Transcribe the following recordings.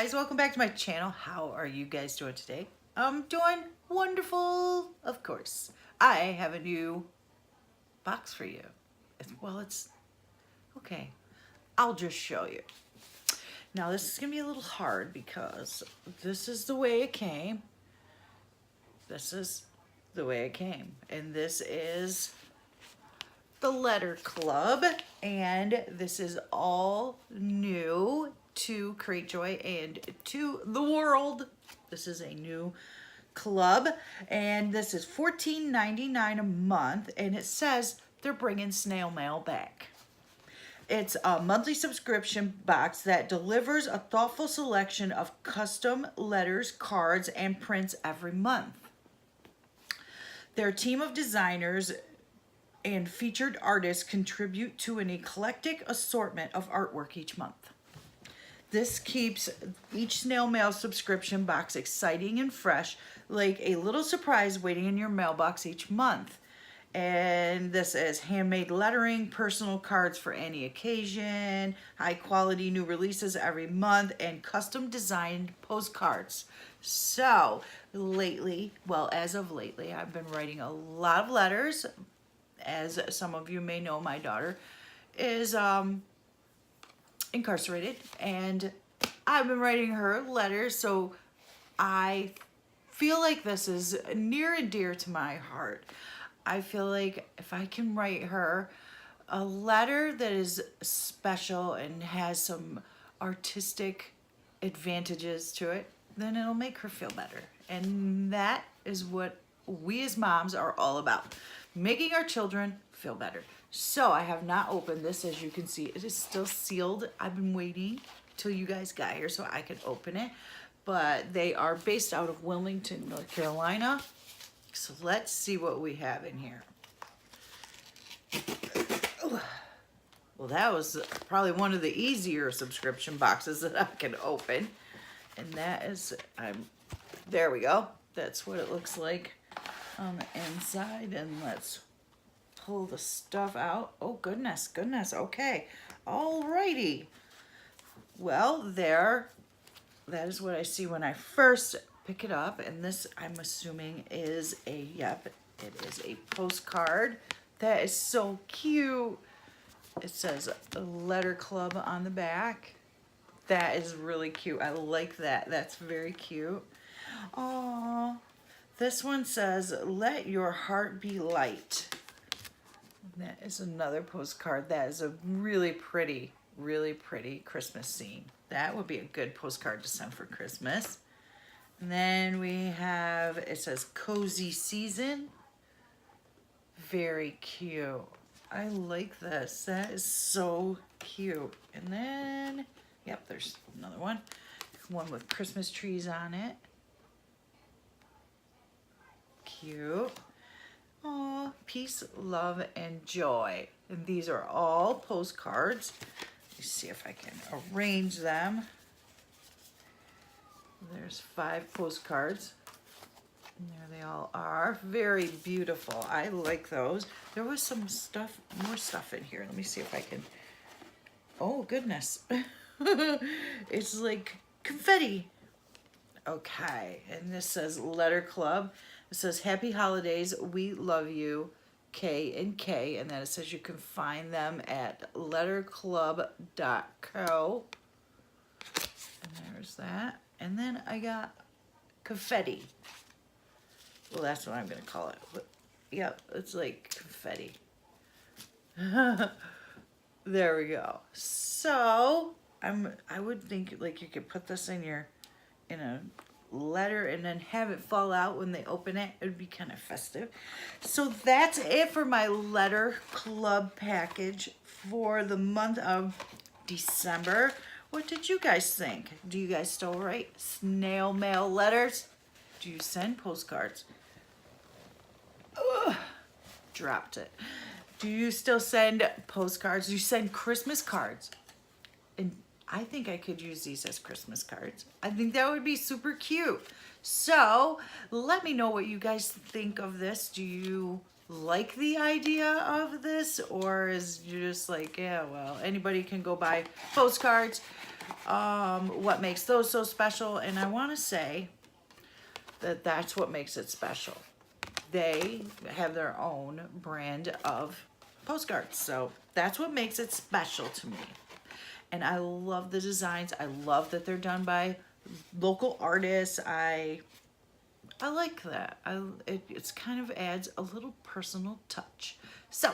guys, welcome back to my channel. How are you guys doing today? I'm doing wonderful, of course. I have a new box for you. It's okay. I'll just show you. Now this is gonna be a little hard because this is the way it came. This is the way it came. And this is the letter club, and this is all new to Create Joy and to the world. This is a new club, and this is $14.99 a month, and it says they're bringing snail mail back. It's a monthly subscription box that delivers a thoughtful selection of custom letters, cards, and prints every month. Their team of designers and featured artists contribute to an eclectic assortment of artwork each month. This keeps each snail mail subscription box exciting and fresh, like a little surprise waiting in your mailbox each month. And this is handmade lettering, personal cards for any occasion, high quality new releases every month, and custom designed postcards. So lately, well, as of lately, I've been writing a lot of letters. As some of you may know, my daughter is incarcerated, and I've been writing her letters, so I feel like this is near and dear to my heart. I feel like if I can write her a letter that is special and has some artistic advantages to it, then it'll make her feel better. And that is what we as moms are all about, making our children feel better. So I have not opened this. As you can see, it is still sealed. I've been waiting till you guys got here so I could open it, but they are based out of Wilmington, North Carolina. So let's see what we have in here. Well, that was probably one of the easier subscription boxes that I can open. And that is, there we go. That's what it looks like on the inside. And let's pull the stuff out. Oh, goodness, goodness. Okay. Alrighty. Well, that is what I see when I first pick it up. And this, I'm assuming, is it is a postcard. That is so cute. It says a letter club on the back. That is really cute. I like that. That's very cute. Oh, this one says, "Let your heart be light." That is another postcard. That is a really pretty Christmas scene. That would be a good postcard to send for Christmas. And then we have, it says cozy season. Very cute. I like this. That is so cute. And then, yep, there's another one. One with Christmas trees on it. Cute. Oh, peace, love, and joy. And these are all postcards. Let me see if I can arrange them. There's 5 postcards. And there they all are. Very beautiful. I like those. There was some stuff, more stuff in here. Let me see if I can. Oh, goodness. It's like confetti. Okay. And this says Letter Club. It says, "Happy Holidays, we love you, K and K." And then it says you can find them at letterclub.co. And there's that. And then I got confetti. Well, that's what I'm going to call it. But, yep, it's like confetti. There we go. So, I would think like you could put this in a letter and then have it fall out when they open it. It would be kind of festive. So that's it for my letter club package for the month of December. What did you guys think? Do you guys still write snail mail letters? Do you send postcards? Ugh, dropped it. Do you still send postcards? Do you send Christmas cards? And I think I could use these as Christmas cards. I think that would be super cute. So let me know what you guys think of this. Do you like the idea of this, or is you just like, yeah, well, anybody can go buy postcards. What makes those so special? And I want to say that that's what makes it special. They have their own brand of postcards, so that's what makes it special to me. And I love the designs. I love that they're done by local artists. I like that. It's kind of adds a little personal touch. So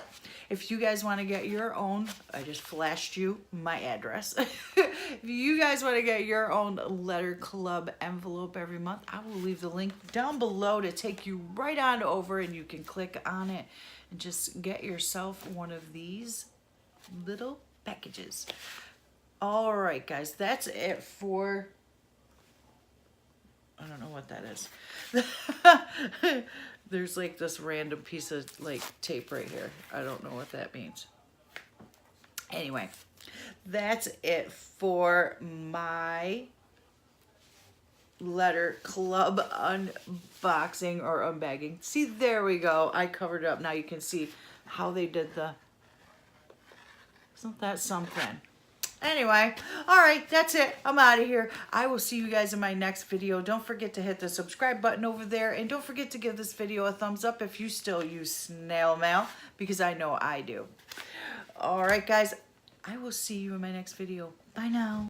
if you guys want to get your own, I just flashed you my address. If you guys want to get your own letter club envelope every month, I will leave the link down below to take you right on over, and you can click on it and just get yourself one of these little packages. All right, guys, that's it for, I don't know what that is. There's like this random piece of like tape right here. I don't know what that means. Anyway, that's it for my letter club unboxing or unbagging. See, there we go. I covered it up. Now you can see how they did the, isn't that something? Anyway, all right, that's it. I'm out of here. I will see you guys in my next video. Don't forget to hit the subscribe button over there. And don't forget to give this video a thumbs up if you still use snail mail, because I know I do. All right, guys, I will see you in my next video. Bye now.